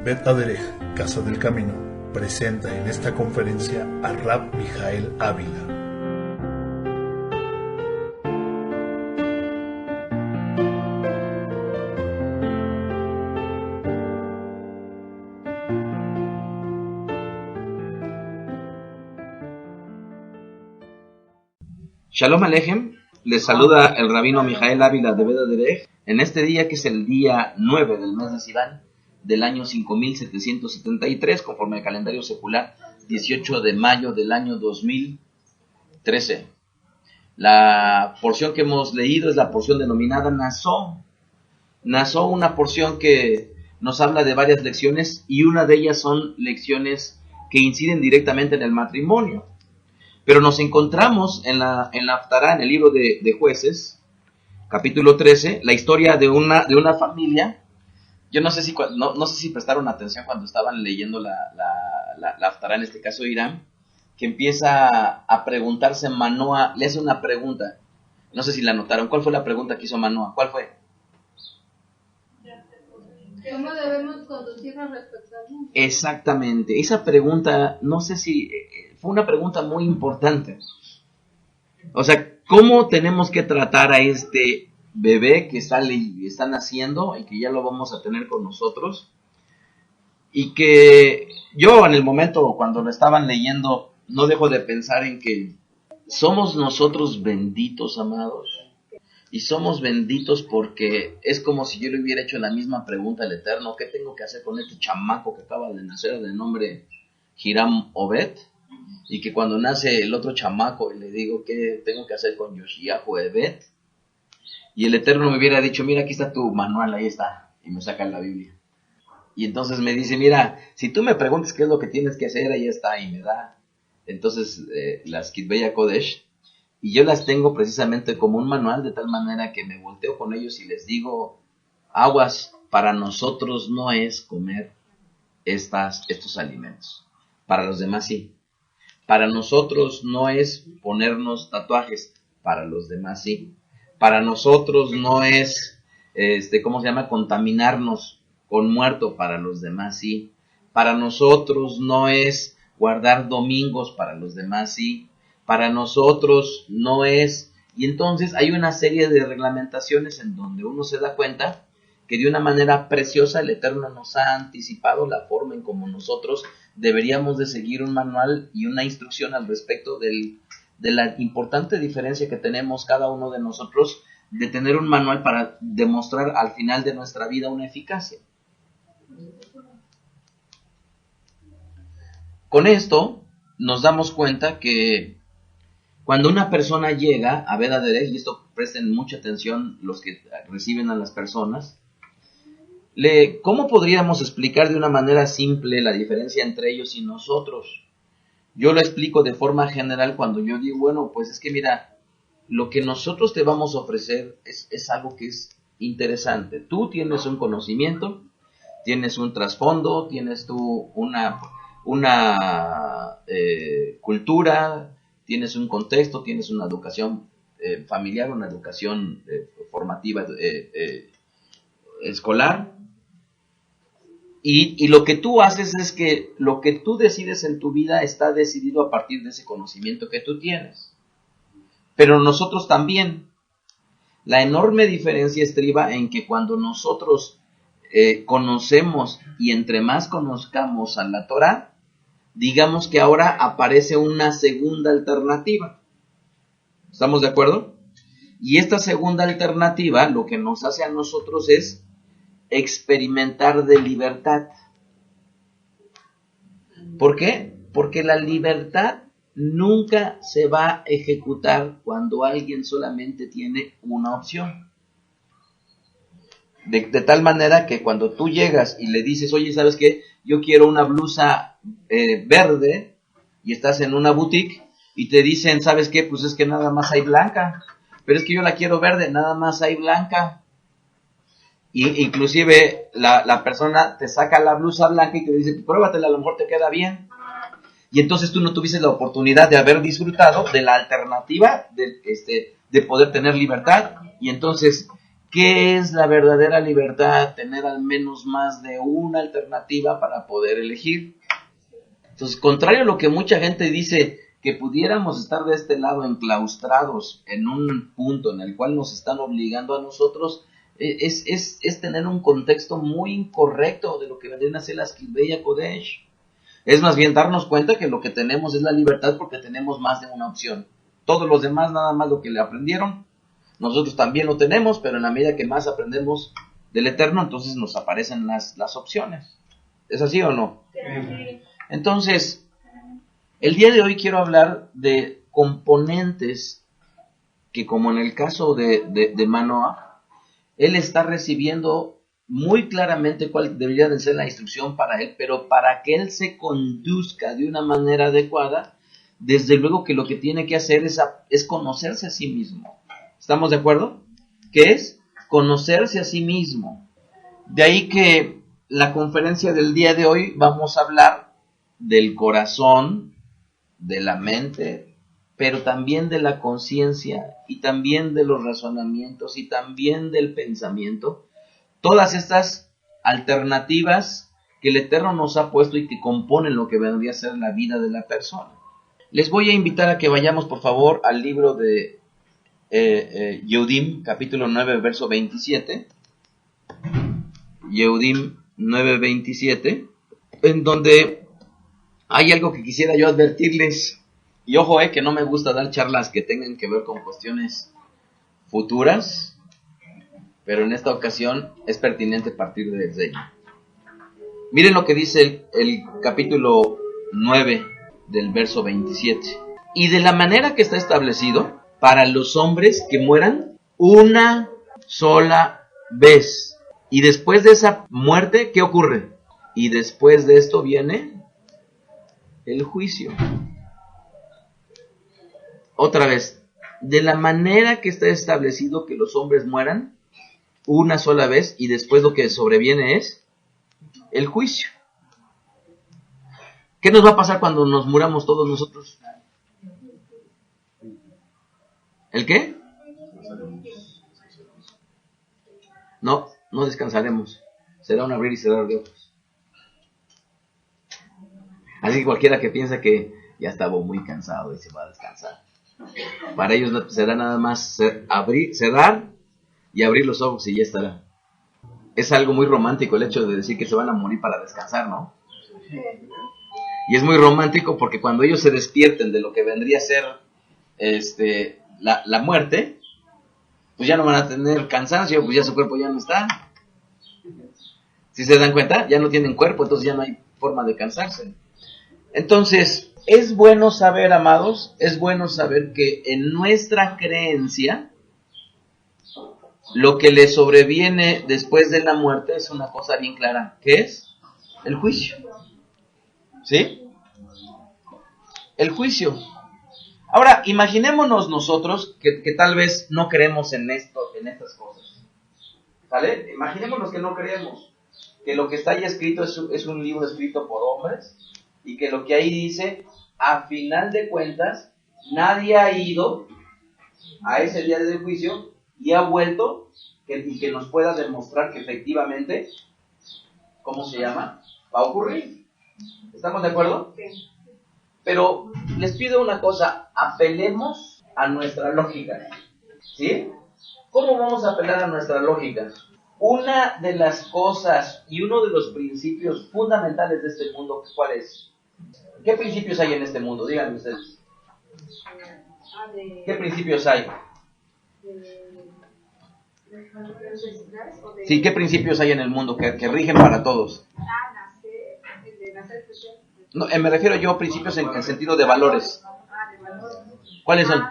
Bet Aderech, Casa del Camino, presenta en esta conferencia a Rab Mijael Ávila. Shalom Alejem, les saluda el rabino Mijael Ávila de Bet Aderech en este día que es el día 9 del mes de Sivan del año 5773, conforme al calendario secular, 18 de mayo del año 2013. La porción que hemos leído es la porción denominada Nazó. Nazó, una porción que nos habla de varias lecciones y una de ellas son lecciones que inciden directamente en el matrimonio. Pero nos encontramos en la Haftará, en el libro de Jueces, capítulo 13, la historia de una familia. Yo no sé si prestaron atención cuando estaban leyendo la Haftará, en este caso Irán, que empieza a preguntarse Manoa, le hace una pregunta. No sé si la notaron. ¿Cuál fue la pregunta que hizo Manoa? ¿Cuál fue? ¿Cómo debemos conducirnos respecto al mundo? Exactamente. Esa pregunta, no sé si fue una pregunta muy importante. O sea, ¿cómo tenemos que tratar a este bebé que está naciendo y que ya lo vamos a tener con nosotros? Y que yo en el momento cuando lo estaban leyendo no dejo de pensar en que somos nosotros benditos, amados. Y somos benditos porque es como si yo le hubiera hecho la misma pregunta al Eterno: ¿qué tengo que hacer con este chamaco que acaba de nacer de nombre Hiram Obed? Y que cuando nace el otro chamaco y le digo: ¿qué tengo que hacer con Yoshiahu Ebed? Y el Eterno me hubiera dicho: mira, aquí está tu manual, ahí está. Y me saca la Biblia. Y entonces me dice: mira, si tú me preguntas qué es lo que tienes que hacer, ahí está. Y me da entonces las Kitbeya Kodesh. Y yo las tengo precisamente como un manual, de tal manera que me volteo con ellos y les digo: aguas, para nosotros no es comer estos alimentos. Para los demás sí. Para nosotros no es ponernos tatuajes. Para los demás sí. Para nosotros no es, contaminarnos con muerto. Para los demás sí. Para nosotros no es guardar domingos. Para los demás sí. Para nosotros no es. Y entonces hay una serie de reglamentaciones en donde uno se da cuenta que de una manera preciosa el Eterno nos ha anticipado la forma en cómo nosotros deberíamos de seguir un manual y una instrucción al respecto de la importante diferencia que tenemos cada uno de nosotros de tener un manual para demostrar al final de nuestra vida una eficacia. Con esto nos damos cuenta que cuando una persona llega a Bet Aderech, y esto presten mucha atención los que reciben a las personas, ¿cómo podríamos explicar de una manera simple la diferencia entre ellos y nosotros? Yo lo explico de forma general cuando yo digo: bueno, pues es que mira, lo que nosotros te vamos a ofrecer es algo que es interesante. Tú tienes un conocimiento, tienes un trasfondo, tienes tú una cultura, tienes un contexto, tienes una educación familiar, una educación formativa escolar. Y lo que tú haces es que lo que tú decides en tu vida está decidido a partir de ese conocimiento que tú tienes. Pero nosotros también. La enorme diferencia estriba en que cuando nosotros conocemos, y entre más conozcamos a la Torah, digamos que ahora aparece una segunda alternativa. ¿Estamos de acuerdo? Y esta segunda alternativa lo que nos hace a nosotros es experimentar de libertad. ¿Por qué? Porque la libertad nunca se va a ejecutar cuando alguien solamente tiene una opción. De tal manera que cuando tú llegas y le dices: oye, ¿sabes qué? Yo quiero una blusa verde, y estás en una boutique y te dicen: ¿sabes qué? Pues es que nada más hay blanca. Pero es que yo la quiero verde, nada más hay blanca. Y inclusive la persona te saca la blusa blanca y te dice: pruébatela, a lo mejor te queda bien. Y entonces tú no tuviste la oportunidad de haber disfrutado de la alternativa de poder tener libertad. Y entonces ¿Qué es la verdadera libertad? Tener al menos más de una alternativa para poder elegir. Entonces, contrario a lo que mucha gente dice, que pudiéramos estar de este lado enclaustrados en un punto en el cual nos están obligando a nosotros, es tener un contexto muy incorrecto de lo que vendrían a ser las Kilbeya Kodesh. Es más bien darnos cuenta que lo que tenemos es la libertad porque tenemos más de una opción. Todos los demás nada más lo que le aprendieron, nosotros también lo tenemos, pero en la medida que más aprendemos del Eterno, entonces nos aparecen las opciones. ¿Es así o no? Sí. Entonces, el día de hoy quiero hablar de componentes que, como en el caso de Manoah, él está recibiendo muy claramente cuál debería de ser la instrucción para él, pero para que él se conduzca de una manera adecuada, desde luego que lo que tiene que hacer es conocerse a sí mismo. ¿Estamos de acuerdo? ¿Qué es? Conocerse a sí mismo. De ahí que la conferencia del día de hoy vamos a hablar del corazón, de la mente, pero también de la conciencia y también de los razonamientos y también del pensamiento. Todas estas alternativas que el Eterno nos ha puesto y que componen lo que vendría a ser la vida de la persona. Les voy a invitar a que vayamos por favor al libro de Yehudim, capítulo 9, verso 27. Yehudim 9:27, en donde hay algo que quisiera yo advertirles. Y ojo, que no me gusta dar charlas que tengan que ver con cuestiones futuras, pero en esta ocasión es pertinente partir desde ello. Miren lo que dice el capítulo 9 del verso 27. Y de la manera que está establecido para los hombres que mueran una sola vez. Y después de esa muerte, ¿qué ocurre? Y después de esto viene el juicio. Otra vez, de la manera que está establecido que los hombres mueran una sola vez y después lo que sobreviene es el juicio. ¿Qué nos va a pasar cuando nos muramos todos nosotros? ¿El qué? No descansaremos. Será un abrir y cerrar de ojos. Así que cualquiera que piensa que ya estaba muy cansado y se va a descansar, para ellos será nada más cerrar y abrir los ojos y ya estará. Es algo muy romántico el hecho de decir que se van a morir para descansar, ¿no? Y es muy romántico porque cuando ellos se despierten de lo que vendría a ser la muerte, pues ya no van a tener cansancio, pues ya su cuerpo ya no está. Si se dan cuenta, ya no tienen cuerpo, entonces ya no hay forma de cansarse. Entonces, es bueno saber, amados, es bueno saber que en nuestra creencia, lo que le sobreviene después de la muerte es una cosa bien clara, que es el juicio. ¿Sí? El juicio. Ahora, imaginémonos nosotros que tal vez no creemos en estas cosas. ¿Sale? Imaginémonos que no creemos, que lo que está ahí escrito es un libro escrito por hombres, y que lo que ahí dice, a final de cuentas, nadie ha ido a ese día del juicio y ha vuelto y que nos pueda demostrar que efectivamente, ¿cómo se llama? Va a ocurrir. ¿Estamos de acuerdo? Sí. Pero les pido una cosa, apelemos a nuestra lógica. ¿Sí? ¿Cómo vamos a apelar a nuestra lógica? Una de las cosas y uno de los principios fundamentales de este mundo, ¿cuál es? ¿Qué principios hay en este mundo? Díganme ustedes. ¿Qué principios hay? Sí, ¿qué principios hay en el mundo que rigen para todos? No, me refiero yo a principios en sentido de valores. ¿Cuáles son?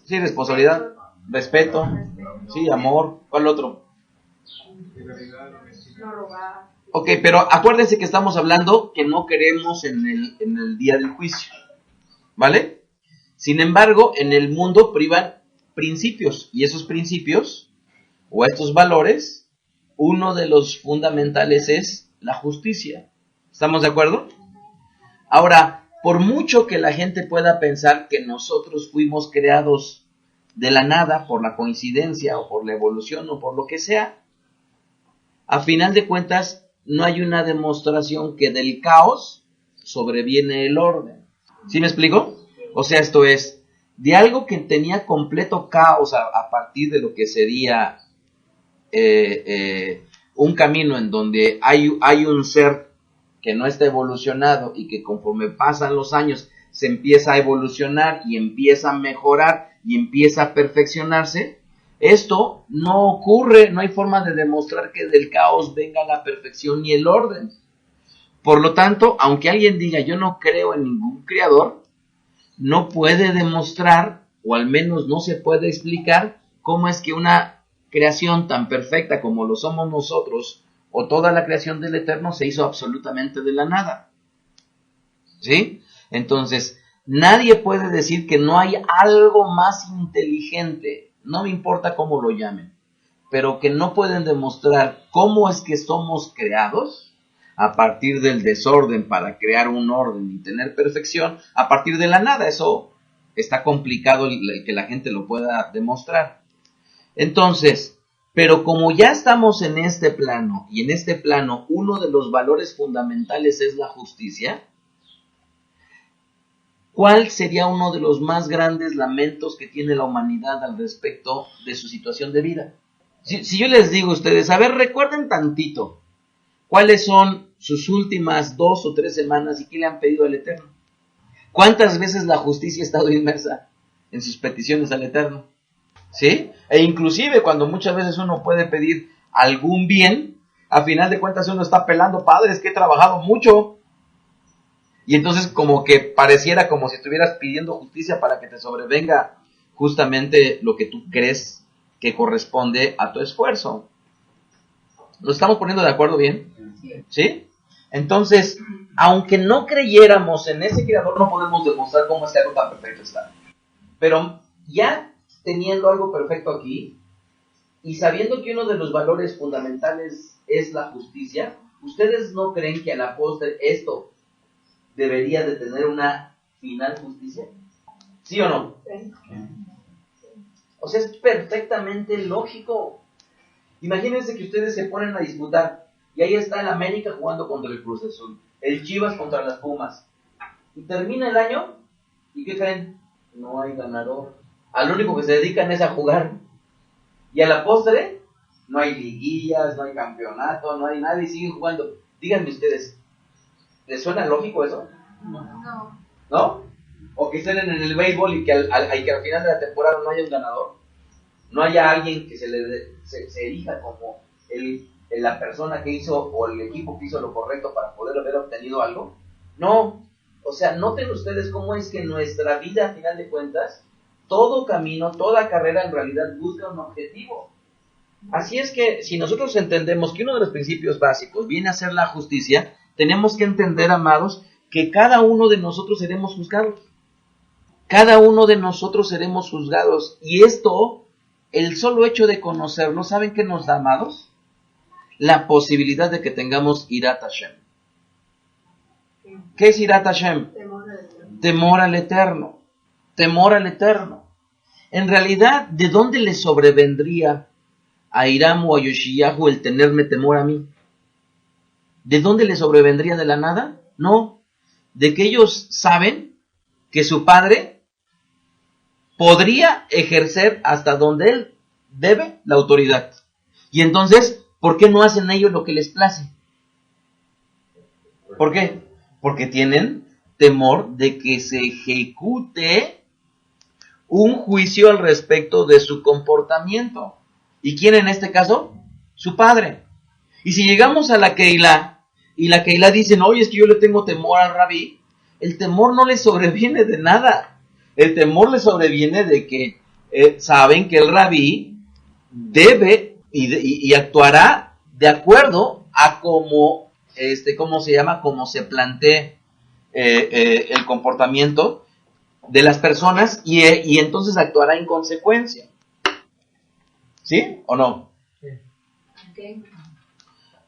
Sí, responsabilidad, respeto, sí, amor. ¿Cuál otro? No robar. Ok, pero acuérdense que estamos hablando que no queremos en el día del juicio, ¿vale? Sin embargo, en el mundo privan principios, y esos principios, o estos valores, uno de los fundamentales es la justicia. ¿Estamos de acuerdo? Ahora, por mucho que la gente pueda pensar que nosotros fuimos creados de la nada, por la coincidencia o por la evolución o por lo que sea, a final de cuentas no hay una demostración que del caos sobreviene el orden. ¿Sí me explico? O sea, esto es, de algo que tenía completo caos a partir de lo que sería un camino en donde hay un ser que no está evolucionado y que conforme pasan los años se empieza a evolucionar y empieza a mejorar y empieza a perfeccionarse. Esto no ocurre, no hay forma de demostrar que del caos venga la perfección ni el orden. Por lo tanto, aunque alguien diga yo no creo en ningún creador, no puede demostrar, o al menos no se puede explicar, cómo es que una creación tan perfecta como lo somos nosotros, o toda la creación del Eterno, se hizo absolutamente de la nada. ¿Sí? Entonces, nadie puede decir que no hay algo más inteligente, no me importa cómo lo llamen, pero que no pueden demostrar cómo es que somos creados a partir del desorden para crear un orden y tener perfección a partir de la nada. Eso está complicado el que la gente lo pueda demostrar. Entonces, pero como ya estamos en este plano, y en este plano uno de los valores fundamentales es la justicia, ¿cuál sería uno de los más grandes lamentos que tiene la humanidad al respecto de su situación de vida? Si yo les digo a ustedes, a ver, recuerden tantito, ¿cuáles son sus últimas 2 o 3 semanas y qué le han pedido al Eterno? ¿Cuántas veces la justicia ha estado inmersa en sus peticiones al Eterno? ¿Sí? E inclusive cuando muchas veces uno puede pedir algún bien, a final de cuentas uno está pelando, padre, es que he trabajado mucho. Y entonces como que pareciera como si estuvieras pidiendo justicia para que te sobrevenga justamente lo que tú crees que corresponde a tu esfuerzo. ¿Nos estamos poniendo de acuerdo bien? ¿Sí? Entonces, aunque no creyéramos en ese creador, no podemos demostrar cómo es que algo tan perfecto está. Pero ya teniendo algo perfecto aquí, y sabiendo que uno de los valores fundamentales es la justicia, ¿ustedes no creen que a la postre esto debería de tener una final justicia? ¿Sí o no? Sí. O sea, es perfectamente lógico. Imagínense que ustedes se ponen a disputar y ahí está el América jugando contra el Cruz Azul, el Chivas contra las Pumas, y termina el año y ¿qué creen? No hay ganador. Al único que se dedican es a jugar, y a la postre no hay liguillas, no hay campeonato, no hay nada y siguen jugando. Díganme ustedes, ¿les suena lógico eso? No. ¿No? O que estén en el béisbol y que al final de la temporada no haya un ganador, no haya alguien que se elija como la persona que hizo o el equipo que hizo lo correcto para poder haber obtenido algo. No, o sea, noten ustedes cómo es que nuestra vida, a final de cuentas, todo camino, toda carrera en realidad busca un objetivo. Así es que si nosotros entendemos que uno de los principios básicos viene a ser la justicia, tenemos que entender, amados, que cada uno de nosotros seremos juzgados. Cada uno de nosotros seremos juzgados. Y esto, el solo hecho de conocerlo, ¿saben qué nos da, amados? La posibilidad de que tengamos Irat Hashem. ¿Qué es Irat Hashem? Temor al Eterno. Temor al Eterno. En realidad, ¿de dónde le sobrevendría a Hiram o a Yoshiyahu el tenerme temor a mí? ¿De dónde le sobrevendría? ¿De la nada? No. De que ellos saben que su padre podría ejercer hasta donde él debe la autoridad. Y entonces, ¿por qué no hacen ellos lo que les place? ¿Por qué? Porque tienen temor de que se ejecute un juicio al respecto de su comportamiento. ¿Y quién en este caso? Su padre. Y si llegamos a la Keilah, y la Keilah dice, no, oye, es que yo le tengo temor al rabí, el temor no le sobreviene de nada. El temor le sobreviene de que saben que el rabí debe y actuará de acuerdo a cómo, ¿cómo se llama? Cómo se plantee el comportamiento de las personas y entonces actuará en consecuencia. ¿Sí o no? Sí. Okay.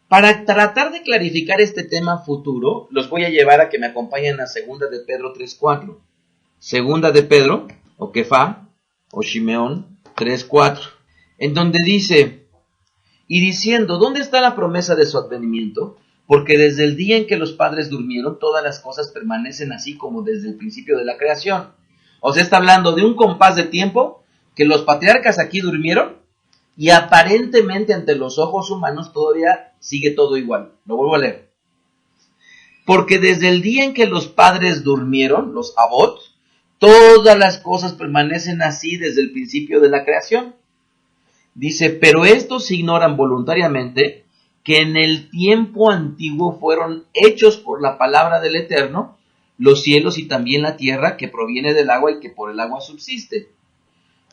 Para tratar de clarificar este tema futuro, los voy a llevar a que me acompañen a Segunda de Pedro 3:4. Segunda de Pedro, o Kefá, o Shimeón 3:4, en donde dice, y diciendo, ¿dónde está la promesa de su advenimiento? Porque desde el día en que los padres durmieron, todas las cosas permanecen así como desde el principio de la creación. O sea, está hablando de un compás de tiempo que los patriarcas aquí durmieron y aparentemente ante los ojos humanos todavía sigue todo igual. Lo vuelvo a leer. Porque desde el día en que los padres durmieron, los Avot, todas las cosas permanecen así desde el principio de la creación. Dice, pero estos ignoran voluntariamente que en el tiempo antiguo fueron hechos por la palabra del Eterno los cielos y también la tierra que proviene del agua y que por el agua subsiste.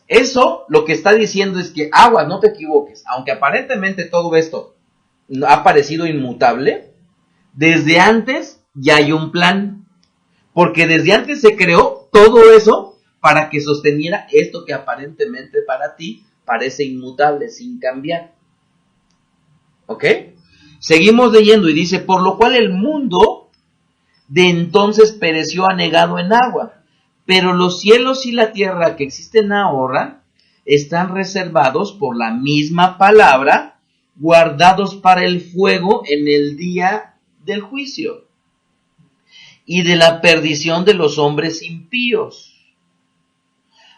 Eso lo que está diciendo es que aguas, no te equivoques, aunque aparentemente todo esto ha parecido inmutable, desde antes ya hay un plan, porque desde antes se creó todo eso para que sosteniera esto que aparentemente para ti parece inmutable, sin cambiar. ¿Ok? Seguimos leyendo y dice, por lo cual el mundo de entonces pereció anegado en agua, pero los cielos y la tierra que existen ahora están reservados por la misma palabra, guardados para el fuego en el día del juicio y de la perdición de los hombres impíos.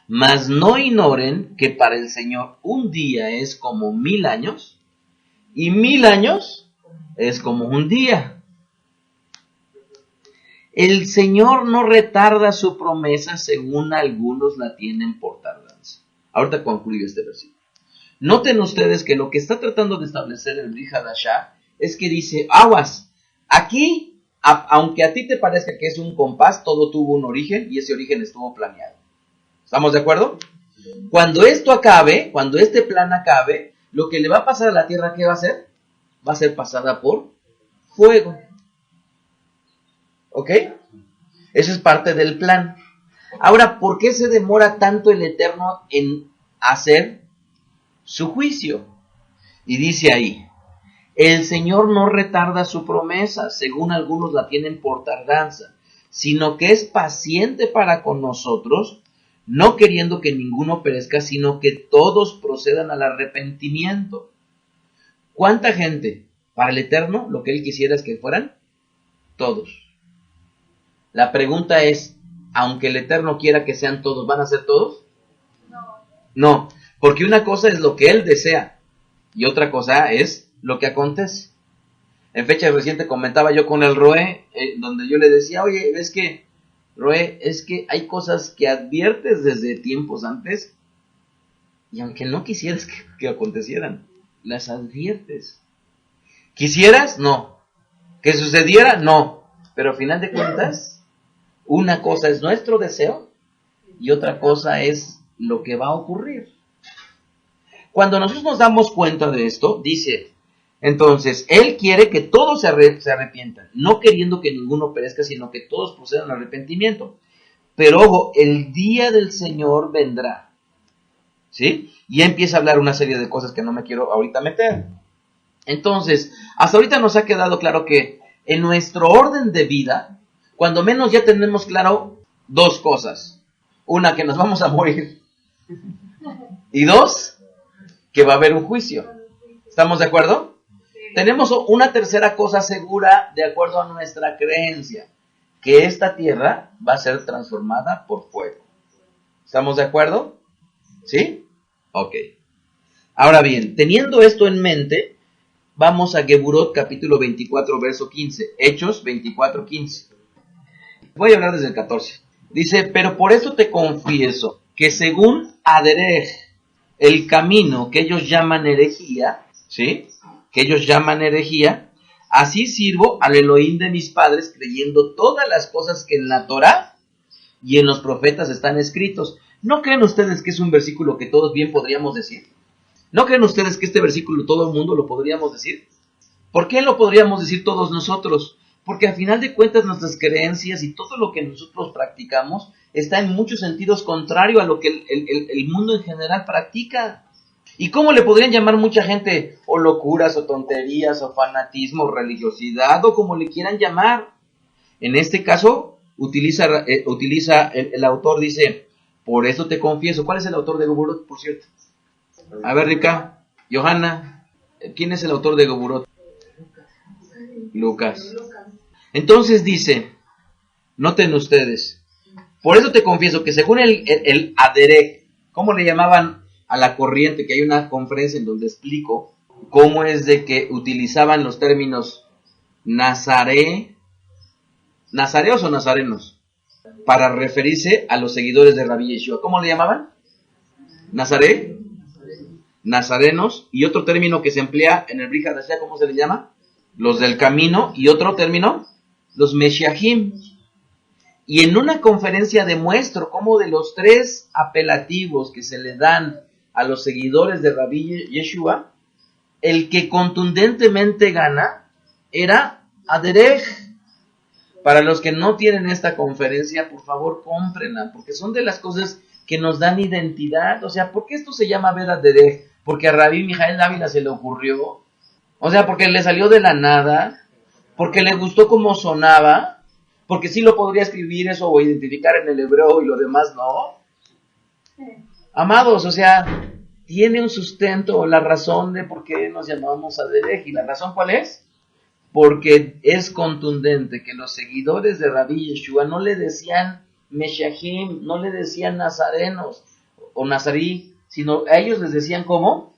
Mas no ignoren que para el Señor un día es como 1000 años, y 1000 años es como un día. El Señor no retarda su promesa según algunos la tienen por tardanza. Ahorita concluyo este versículo. Noten ustedes que lo que está tratando de establecer el Brit Hadashah es que dice, aguas, aquí, aunque a ti te parezca que es un compás, todo tuvo un origen y ese origen estuvo planeado. ¿Estamos de acuerdo? Cuando esto acabe, cuando este plan acabe, lo que le va a pasar a la tierra, ¿qué va a ser? Va a ser pasada por fuego. ¿Ok? Eso es parte del plan. Ahora, ¿por qué se demora tanto el Eterno en hacer su juicio? Y dice ahí, el Señor no retarda su promesa, según algunos la tienen por tardanza, sino que es paciente para con nosotros, no queriendo que ninguno perezca, sino que todos procedan al arrepentimiento. ¿Cuánta gente? Para el Eterno, lo que Él quisiera es que fueran todos. La pregunta es, aunque el Eterno quiera que sean todos, ¿van a ser todos? No, porque una cosa es lo que Él desea y otra cosa es lo que acontece. En fecha reciente comentaba yo con el Roe, donde yo le decía, oye, es que Roe, es que hay cosas que adviertes desde tiempos antes y aunque no quisieras que acontecieran, las adviertes. ¿Quisieras? No. ¿Que sucediera? No. Pero al final de cuentas, una cosa es nuestro deseo y otra cosa es lo que va a ocurrir. Cuando nosotros nos damos cuenta de esto, dice, entonces, Él quiere que todos se arrepientan, no queriendo que ninguno perezca, sino que todos procedan al arrepentimiento. Pero ojo, el día del Señor vendrá, ¿sí? Y empieza a hablar una serie de cosas que no me quiero ahorita meter. Entonces, hasta ahorita nos ha quedado claro que en nuestro orden de vida, cuando menos ya tenemos claro dos cosas. Una, que nos vamos a morir. Y dos, que va a haber un juicio. ¿Estamos de acuerdo? Tenemos una tercera cosa segura de acuerdo a nuestra creencia, que esta tierra va a ser transformada por fuego. ¿Estamos de acuerdo? ¿Sí? Ok. Ahora bien, teniendo esto en mente, vamos a Geburot capítulo 24, verso 15. Hechos 24, 15. Voy a hablar desde el 14. Dice, pero por eso te confieso que según Aderej, el camino que ellos llaman herejía, ¿sí? Que ellos llaman herejía, así sirvo al Elohim de mis padres, creyendo todas las cosas que en la Torá y en los profetas están escritos. ¿No creen ustedes que es un versículo que todos bien podríamos decir? ¿No creen ustedes que este versículo todo el mundo lo podríamos decir? ¿Por qué lo podríamos decir todos nosotros? Porque al final de cuentas nuestras creencias y todo lo que nosotros practicamos está en muchos sentidos contrario a lo que el mundo en general practica. ¿Y cómo le podrían llamar mucha gente? O locuras, o tonterías, o fanatismo, o religiosidad, o como le quieran llamar. En este caso, utiliza el autor, dice, por eso te confieso. ¿Cuál es el autor de Geburot, por cierto? A ver, Rika, Johanna, ¿quién es el autor de Geburot? Lucas. Entonces dice, noten ustedes, por eso te confieso que según el Aderech, ¿cómo le llamaban a la corriente? Que hay una conferencia en donde explico cómo es de que utilizaban los términos nazareos o nazarenos para referirse a los seguidores de Rabbi Yeshua. ¿Cómo le llamaban? Nazarenos, y otro término que se emplea en el Brit Hadashah, ¿cómo se le llama? Los del camino, y otro término, los Meshiachim. Y en una conferencia demuestro cómo de los 3 apelativos que se le dan a los seguidores de Rabbi Yeshua, el que contundentemente gana era Aderech. Para los que no tienen esta conferencia, por favor, cómprenla, porque son de las cosas que nos dan identidad. O sea, ¿por qué esto se llama ver Aderech? Porque a Rabbi Mijael Dávila se le ocurrió. O sea, porque le salió de la nada, porque le gustó cómo sonaba, porque sí lo podría escribir eso o identificar en el hebreo y lo demás no. Amados, o sea, tiene un sustento, la razón de por qué nos llamamos Aderech. ¿Y la razón cuál es? Porque es contundente que los seguidores de Rabbi Yeshua no le decían Meshiachim, no le decían nazarenos o nazarí, sino a ellos les decían ¿cómo?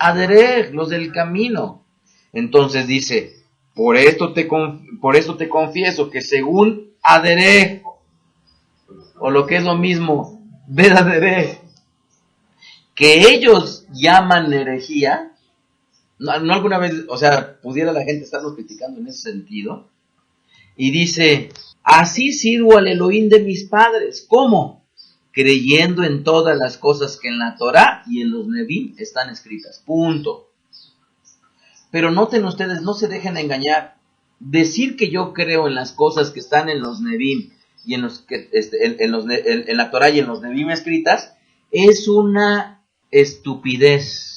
Aderech, los del camino. Entonces dice, por esto te confieso que según Aderech, o lo que es lo mismo, ver Aderech, que ellos llaman herejía. No alguna vez, o sea, pudiera la gente estarnos criticando en ese sentido. Y dice, así sirvo al Elohim de mis padres. ¿Cómo? Creyendo en todas las cosas que en la Torah y en los Nevi'im están escritas. Punto. Pero noten ustedes, no se dejen engañar. Decir que yo creo en las cosas que están en los Nevi'im y en la Torah y en los Nevi'im escritas es una estupidez.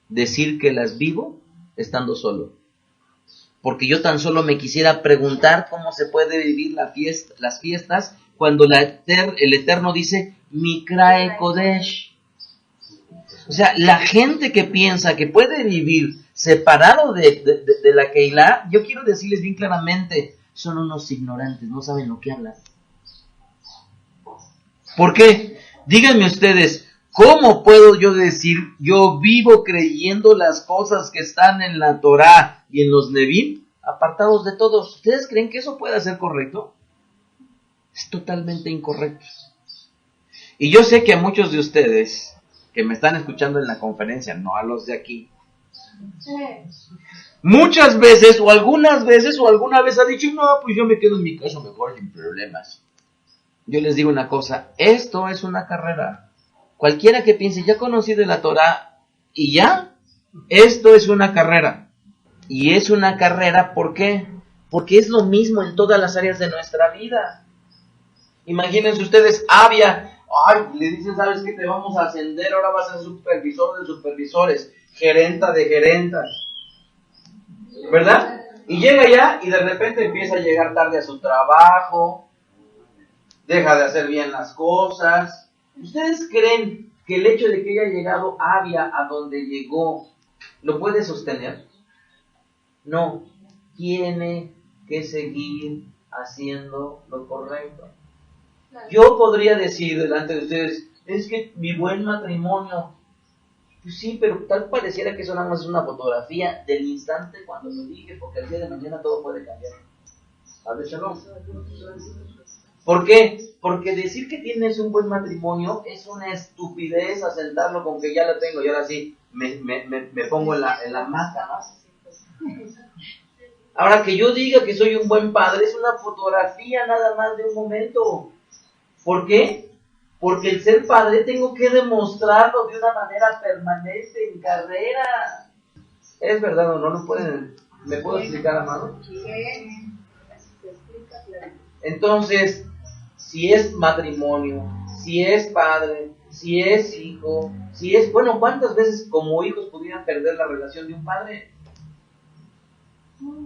Decir que las vivo estando solo. Porque yo tan solo me quisiera preguntar cómo se puede vivir las fiestas cuando el Eterno dice Mikrae Kodesh. O sea, la gente que piensa que puede vivir separado de la Keilah, yo quiero decirles bien claramente, son unos ignorantes, no saben lo que hablan. ¿Por qué? Díganme ustedes, ¿cómo puedo yo decir, yo vivo creyendo las cosas que están en la Torah y en los Nevi'im, apartados de todos? ¿Ustedes creen que eso pueda ser correcto? Es totalmente incorrecto. Y yo sé que a muchos de ustedes que me están escuchando en la conferencia, no a los de aquí, muchas veces o algunas veces o alguna vez ha dicho, no, pues yo me quedo en mi casa mejor sin problemas. Yo les digo una cosa, esto es una carrera. Cualquiera que piense, ya conocí de la Torah y ya, esto es una carrera. Y es una carrera, ¿por qué? Porque es lo mismo en todas las áreas de nuestra vida. Imagínense ustedes, le dicen, ¿sabes qué? Te vamos a ascender, ahora vas a ser supervisor de supervisores, gerenta de gerentas. ¿Verdad? Y llega ya y de repente empieza a llegar tarde a su trabajo, deja de hacer bien las cosas. ¿Ustedes creen que el hecho de que haya llegado Abia a donde llegó lo puede sostener? No, tiene que seguir haciendo lo correcto. Yo podría decir delante de ustedes, es que mi buen matrimonio, pues sí, pero tal pareciera que eso nada más es una fotografía del instante cuando lo dije, porque el día de mañana todo puede cambiar. A ver, shalom. ¿Por qué? Porque decir que tienes un buen matrimonio es una estupidez asentarlo con que ya lo tengo y ahora sí me pongo en la hamaca, ¿no? Ahora que yo diga que soy un buen padre es una fotografía nada más de un momento. ¿Por qué? Porque el ser padre tengo que demostrarlo de una manera permanente en carrera. ¿Es verdad o no? ¿No pueden? ¿Me puedo explicar, amado? Entonces, si es matrimonio, si es padre, si es hijo, bueno, ¿cuántas veces como hijos pudieran perder la relación de un padre?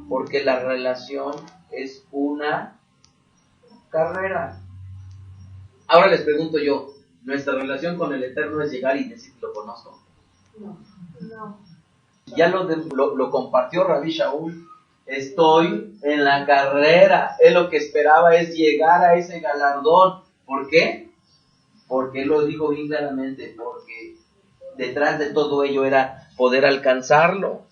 Porque la relación es una carrera. Ahora les pregunto yo, ¿nuestra relación con el Eterno es llegar y decir lo conozco? No. No. Ya lo compartió Rabbi Shaul. Estoy en la carrera. Él lo que esperaba es llegar a ese galardón. ¿Por qué? Porque él lo dijo bien claramente, porque detrás de todo ello era poder alcanzarlo.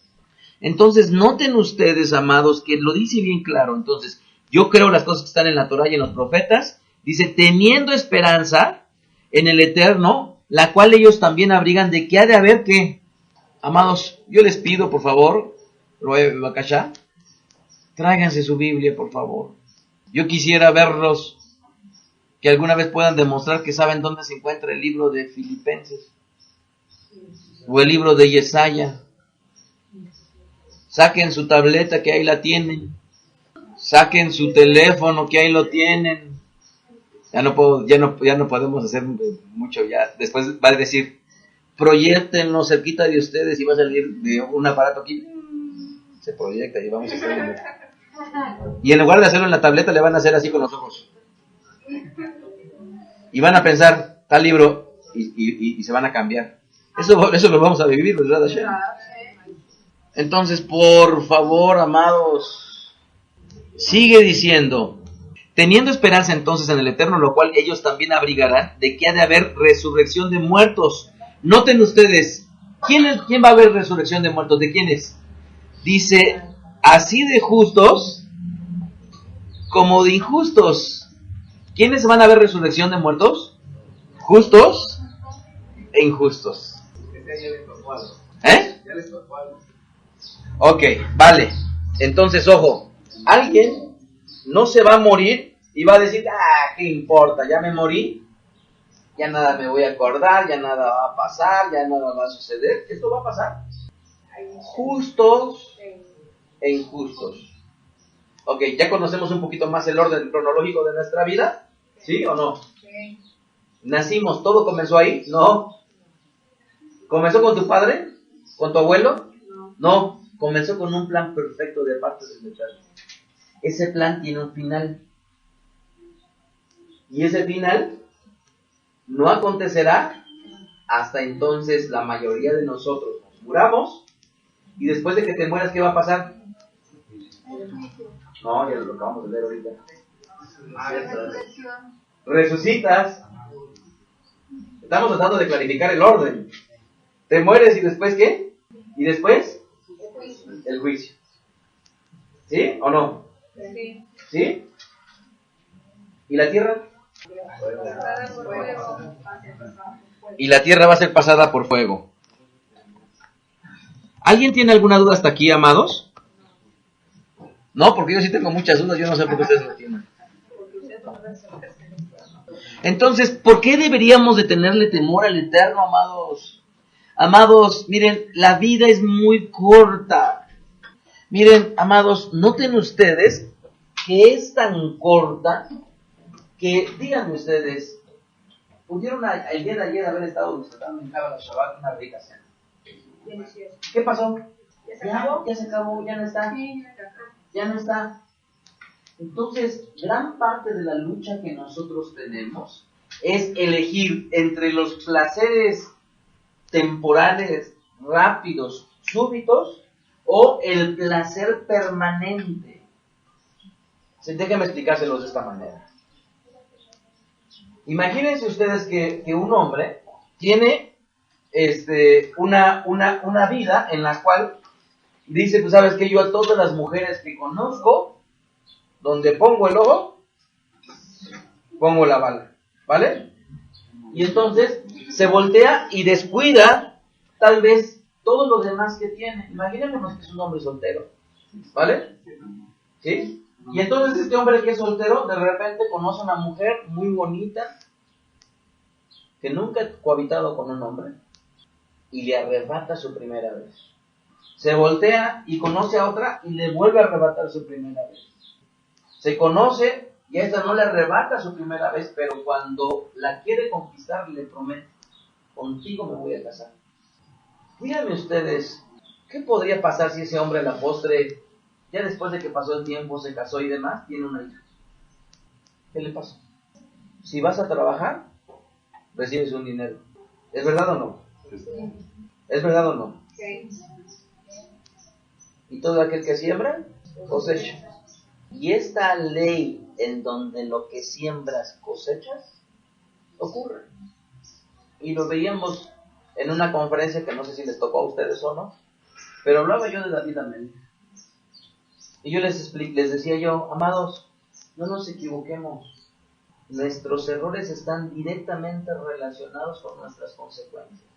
Entonces, noten ustedes, amados, que lo dice bien claro. Entonces, yo creo las cosas que están en la Torah y en los profetas. Dice, teniendo esperanza en el Eterno, la cual ellos también abrigan de que ha de haber que, amados, yo les pido, por favor, Bakashá, tráiganse su Biblia, por favor. Yo quisiera verlos, que alguna vez puedan demostrar que saben dónde se encuentra el libro de Filipenses, o el libro de Yesaya. Saquen su tableta, que ahí la tienen. Saquen su teléfono, que ahí lo tienen. Ya no podemos hacer mucho ya. Después va a decir, proyectenlo cerquita de ustedes y va a salir de un aparato aquí. Se proyecta y vamos a hacer. Y en lugar de hacerlo en la tableta, le van a hacer así con los ojos. Y van a pensar, tal libro, y se van a cambiar. Eso lo vamos a vivir, ¿verdad, Hashem? Entonces, por favor, amados, sigue diciendo, teniendo esperanza entonces en el Eterno, lo cual ellos también abrigarán, de que ha de haber resurrección de muertos. Noten ustedes, ¿quién va a haber resurrección de muertos? ¿De quiénes? Dice, así de justos como de injustos. ¿Quiénes van a ver resurrección de muertos? Justos e injustos. ¿Eh? Ok, vale. Entonces, ojo, alguien no se va a morir y va a decir, ¿qué importa? Ya me morí, ya nada me voy a acordar, ya nada va a pasar, ya nada va a suceder. Esto va a pasar. Justos e injustos. Ok, ya conocemos un poquito más el orden cronológico de nuestra vida, ¿sí o no? Sí. Nacimos, ¿todo comenzó ahí? No. ¿Comenzó con tu padre? ¿Con tu abuelo? No. Comenzó con un plan perfecto de parte del Eterno. Ese plan tiene un final. Y ese final no acontecerá hasta entonces la mayoría de nosotros nos muramos. Y después de que te mueras, ¿qué va a pasar? No, ya lo acabamos de leer ahorita. Resucitas. Estamos tratando de clarificar el orden. Te mueres y después ¿qué? Y después el juicio. ¿Sí o no? Sí. ¿Sí? ¿Y la tierra? Y la tierra va a ser pasada por fuego. ¿Alguien tiene alguna duda hasta aquí, amados? No, porque yo sí tengo muchas dudas, yo no sé por qué ustedes no tienen. Entonces, ¿por qué deberíamos de tenerle temor al Eterno, amados? Amados, miren, la vida es muy corta. Miren, amados, noten ustedes que es tan corta que, díganme ustedes, pudieron el día de ayer haber estado disfrutando en Kabbalah Shabbat una rica cena. ¿Qué pasó? Ya se acabó, ya no está. Ya no está. Entonces, gran parte de la lucha que nosotros tenemos es elegir entre los placeres temporales, rápidos, súbitos, o el placer permanente. Déjenme explicárselos de esta manera. Imagínense ustedes que un hombre tiene una vida en la cual dice, pues sabes que yo a todas las mujeres que conozco, donde pongo el ojo, pongo la bala, ¿vale? Y entonces se voltea y descuida tal vez todo lo demás que tiene. Imaginémonos que es un hombre soltero, ¿vale? ¿Sí? Y entonces este hombre que es soltero, de repente conoce a una mujer muy bonita, que nunca ha cohabitado con un hombre, y le arrebata su primera vez. Se voltea y conoce a otra y le vuelve a arrebatar su primera vez. Se conoce y a esta no le arrebata su primera vez, pero cuando la quiere conquistar le promete, contigo me voy a casar. Díganme ustedes, ¿qué podría pasar si ese hombre a la postre, ya después de que pasó el tiempo, se casó y demás, tiene una hija? ¿Qué le pasó? si vas a trabajar, recibes un dinero. ¿Es verdad o no? ¿Es verdad o no? Sí. Y todo aquel que siembra, cosecha. Y esta ley en donde lo que siembras cosechas, ocurre. Y lo veíamos en una conferencia que no sé si les tocó a ustedes o no, pero hablaba yo de David Amelech. Y yo les decía yo, amados, no nos equivoquemos. Nuestros errores están directamente relacionados con nuestras consecuencias.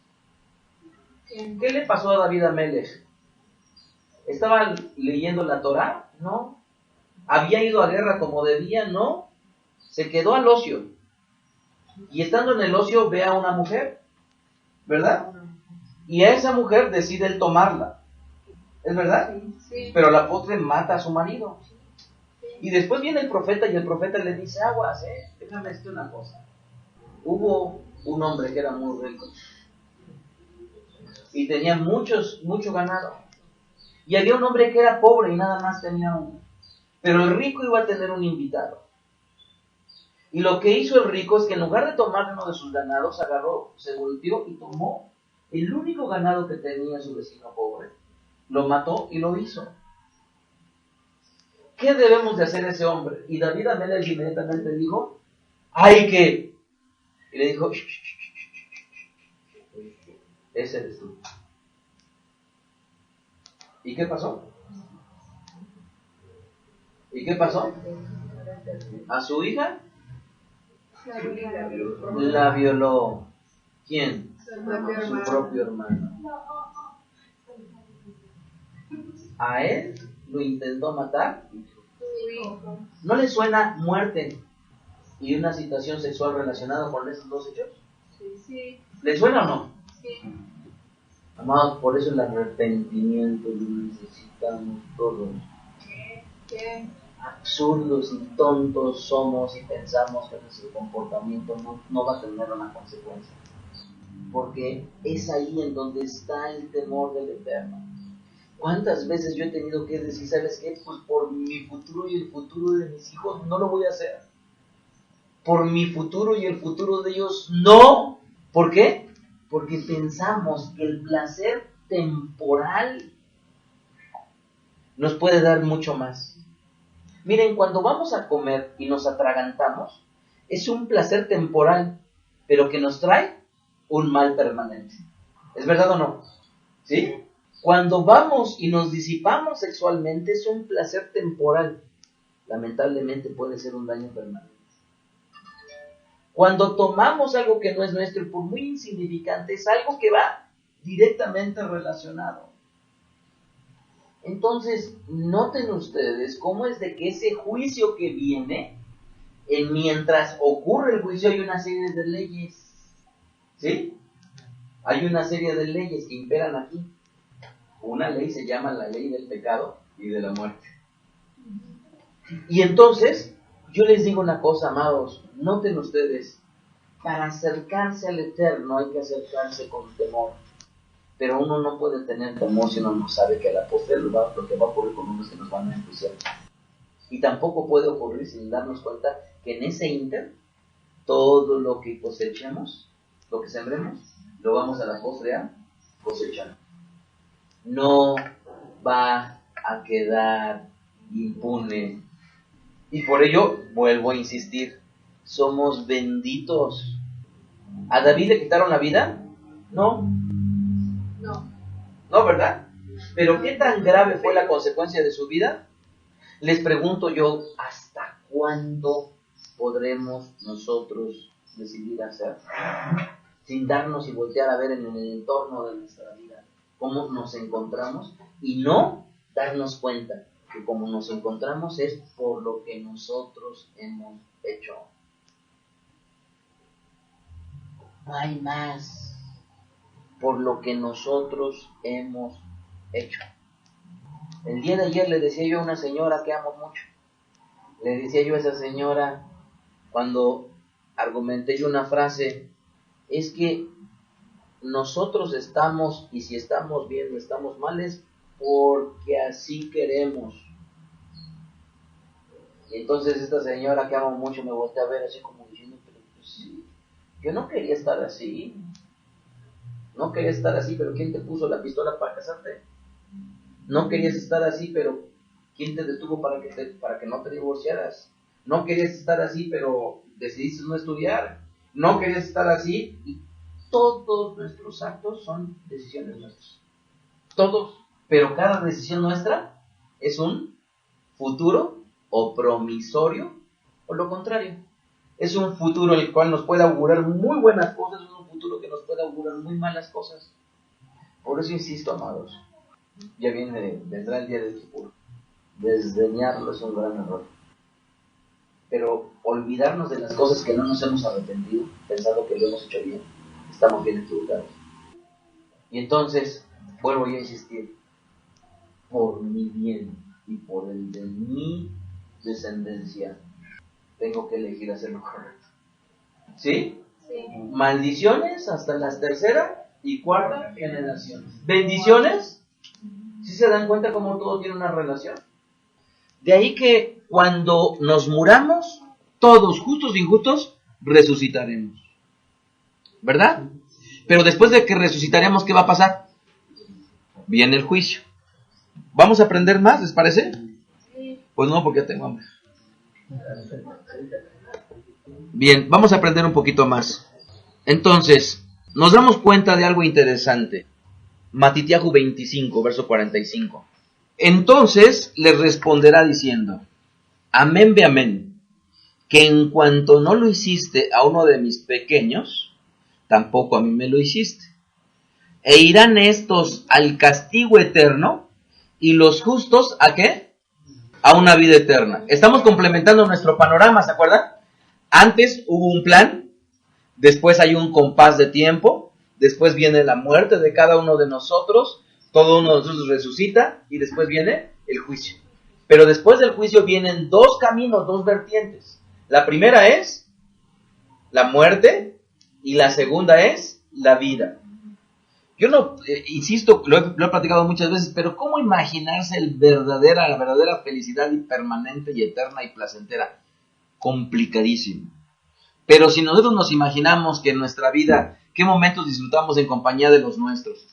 ¿Qué le pasó a David Amelech? ¿Estaba leyendo la Torá? No. ¿Había ido a guerra como debía? No. Se quedó al ocio. Y estando en el ocio ve a una mujer, ¿verdad? Y a esa mujer decide él tomarla. ¿Es verdad? Sí. Pero a la postre mata a su marido. Y después viene el profeta y el profeta le dice, aguas, déjame decirte una cosa. Hubo un hombre que era muy rico y tenía mucho ganado. Y había un hombre que era pobre y nada más tenía uno. Pero el rico iba a tener un invitado. Y lo que hizo el rico es que en lugar de tomar uno de sus ganados, agarró, se volteó y tomó el único ganado que tenía su vecino pobre. Lo mató y lo hizo. ¿Qué debemos de hacer ese hombre? Y David Amelech inmediatamente dijo, ¡ay qué! Y le dijo, ese eres tú. ¿Y qué pasó? ¿Y qué pasó? A su hija la violó. ¿Quién? Su propio hermano. A él lo intentó matar. ¿No le suena muerte y una situación sexual relacionada con esos dos hechos? Sí. ¿Le suena o no? Sí. Amados, por eso el arrepentimiento lo necesitamos todos. ¿Qué? Absurdos y tontos somos y pensamos que nuestro comportamiento no va a tener una consecuencia. Porque es ahí en donde está el temor del Eterno. ¿Cuántas veces yo he tenido que decir, ¿sabes qué? Pues por mi futuro y el futuro de mis hijos no lo voy a hacer. Por mi futuro y el futuro de ellos no. ¿Por qué? Porque pensamos que el placer temporal nos puede dar mucho más. Miren, cuando vamos a comer y nos atragantamos, es un placer temporal, pero que nos trae un mal permanente. ¿Es verdad o no? ¿Sí? Cuando vamos y nos disipamos sexualmente, es un placer temporal. Lamentablemente puede ser un daño permanente. Cuando tomamos algo que no es nuestro, por muy insignificante, es algo que va directamente relacionado. Entonces, noten ustedes cómo es de que ese juicio que viene, mientras ocurre el juicio hay una serie de leyes. ¿Sí? Hay una serie de leyes que imperan aquí. Una ley se llama la ley del pecado y de la muerte. Y entonces, yo les digo una cosa, amados, noten ustedes, para acercarse al Eterno hay que acercarse con temor. Pero uno no puede tener temor si uno no sabe que a la postre lo que va a ocurrir con uno es que nos van a enjuiciar. Y tampoco puede ocurrir sin darnos cuenta que en ese ínter, todo lo que cosechemos, lo que sembremos, lo vamos a la postre a cosechar. No va a quedar impune. Y por ello, vuelvo a insistir, somos benditos. ¿A David le quitaron la vida? No. No, ¿verdad? Pero ¿qué tan grave fue la consecuencia de su vida? Les pregunto yo, ¿hasta cuándo podremos nosotros decidir hacer? Sin darnos y voltear a ver en el entorno de nuestra vida cómo nos encontramos y no darnos cuenta que como nos encontramos es por lo que nosotros hemos hecho. No hay más. Por lo que nosotros hemos hecho. El día de ayer le decía yo a una señora que amo mucho, le decía yo a esa señora, cuando argumenté yo una frase, es que nosotros estamos, y si estamos bien o estamos mal, es porque así queremos. Y entonces esta señora que amo mucho me voltea a ver así como diciendo, pero Yo no quería estar así. No querías estar así, pero ¿quién te puso la pistola para casarte? No querías estar así, pero ¿quién te detuvo para que no te divorciaras? No querías estar así, pero decidiste no estudiar. No querías estar así, y todos nuestros actos son decisiones nuestras. Todos. Pero cada decisión nuestra es un futuro o promisorio o lo contrario. Es un futuro el cual nos puede augurar muy buenas cosas, es un futuro que nos puede augurar muy malas cosas. Por eso insisto, amados, vendrá el día del Kipur. Desdeñarlo es un gran error. Pero olvidarnos de las cosas que no nos hemos arrepentido, pensando que lo hemos hecho bien, estamos bien equivocados. Y entonces, vuelvo yo a insistir, por mi bien y por el de mi descendencia, tengo que elegir hacer lo correcto. ¿Sí? Sí. Maldiciones hasta las tercera y cuarta generaciones. Bendiciones, ¿sí se dan cuenta cómo todo tiene una relación? De ahí que cuando nos muramos, todos, justos e injustos, resucitaremos. ¿Verdad? Pero después de que resucitaremos, ¿qué va a pasar? Viene el juicio. ¿Vamos a aprender más, les parece? Sí. Pues no, porque ya tengo hambre. Bien, vamos a aprender un poquito más. Entonces, nos damos cuenta de algo interesante. Matitiahu 25, verso 45. Entonces les responderá diciendo: amén be amén, que en cuanto no lo hiciste a uno de mis pequeños, tampoco a mí me lo hiciste. E irán estos al castigo eterno, y los justos, ¿a qué? A una vida eterna. Estamos complementando nuestro panorama, ¿se acuerdan? Antes hubo un plan, después hay un compás de tiempo, después viene la muerte de cada uno de nosotros, todo uno de nosotros resucita, y después viene el juicio. Pero después del juicio vienen dos caminos, dos vertientes. La primera es la muerte, y la segunda es la vida. Yo no, insisto, lo he platicado muchas veces, pero ¿cómo imaginarse la verdadera felicidad y permanente y eterna y placentera? Complicadísimo. Pero si nosotros nos imaginamos que en nuestra vida, ¿qué momentos disfrutamos en compañía de los nuestros?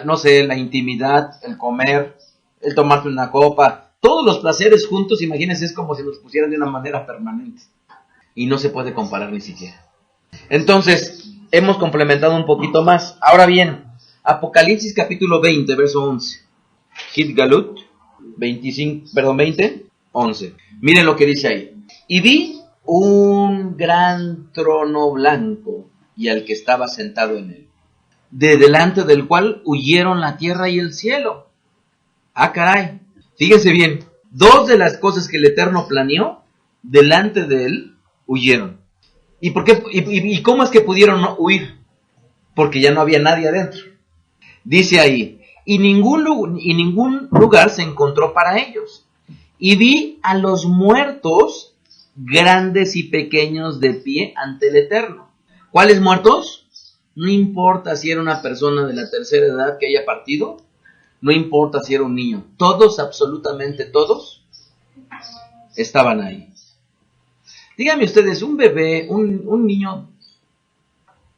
No sé, la intimidad, el comer, el tomarte una copa, todos los placeres juntos, imagínense, es como si nos pusieran de una manera permanente. Y no se puede comparar ni siquiera. Entonces, hemos complementado un poquito más. Ahora bien, Apocalipsis capítulo 20, verso 11. Hit Galut 20, 11. Miren lo que dice ahí. Y vi un gran trono blanco y al que estaba sentado en él, de delante del cual huyeron la tierra y el cielo. Ah, caray. Fíjense bien, dos de las cosas que el Eterno planeó, delante de él huyeron. ¿Y por qué? ¿Y cómo es que pudieron no huir? Porque ya no había nadie adentro. Dice ahí, y ningún lugar se encontró para ellos. Y vi a los muertos, grandes y pequeños, de pie ante el Eterno. ¿Cuáles muertos? No importa si era una persona de la tercera edad que haya partido, no importa si era un niño. Todos, absolutamente todos, estaban ahí. Díganme ustedes, un bebé, un niño,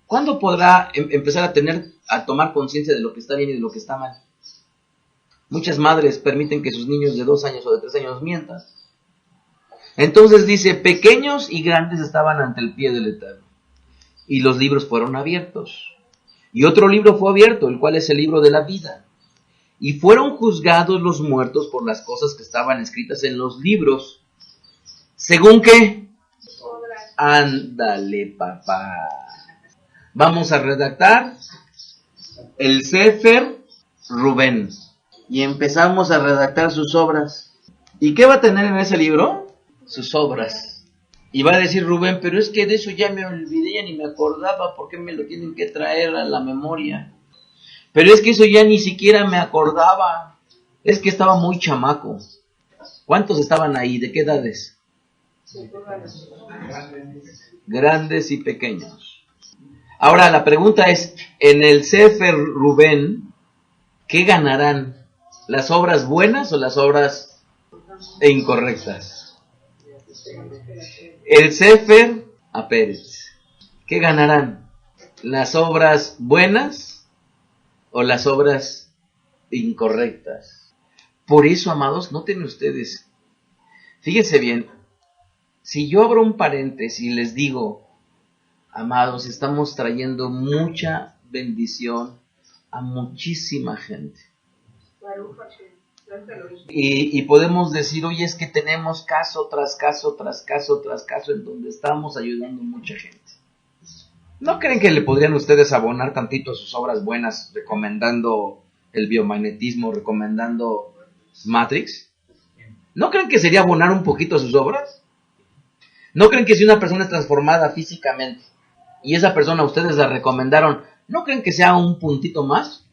¿cuándo podrá empezar a tomar conciencia de lo que está bien y de lo que está mal? Muchas madres permiten que sus niños de 2 años o de 3 años mientan. Entonces dice, pequeños y grandes estaban ante el pie del Eterno. Y los libros fueron abiertos. Y otro libro fue abierto, el cual es el libro de la vida. Y fueron juzgados los muertos por las cosas que estaban escritas en los libros. ¿Según qué? Ándale, papá. Vamos a redactar el Sefer Rubén. Y empezamos a redactar sus obras. ¿Y qué va a tener en ese libro? Sus obras. Y va a decir Rubén, pero es que de eso ya me olvidé, ya ni me acordaba, ¿por qué me lo tienen que traer a la memoria? Pero es que eso ya ni siquiera me acordaba. Es que estaba muy chamaco. ¿Cuántos estaban ahí? ¿De qué edades? Grandes y pequeños. Ahora la pregunta es, en el Sefer Rubén, ¿qué ganarán? ¿Las obras buenas o las obras incorrectas? El Sefer Apérez. ¿Qué ganarán? ¿Las obras buenas o las obras incorrectas? Por eso, amados, noten ustedes, fíjense bien, si yo abro un paréntesis y les digo, amados, estamos trayendo mucha bendición a muchísima gente. Y podemos decir, oye, es que tenemos caso tras caso, tras caso, tras caso, en donde estamos ayudando a mucha gente. ¿No creen que le podrían ustedes abonar tantito a sus obras buenas, recomendando el biomagnetismo, recomendando Matrix? ¿No creen que sería abonar un poquito a sus obras? ¿No creen que si una persona es transformada físicamente y esa persona ustedes la recomendaron, ¿no creen que sea un puntito más?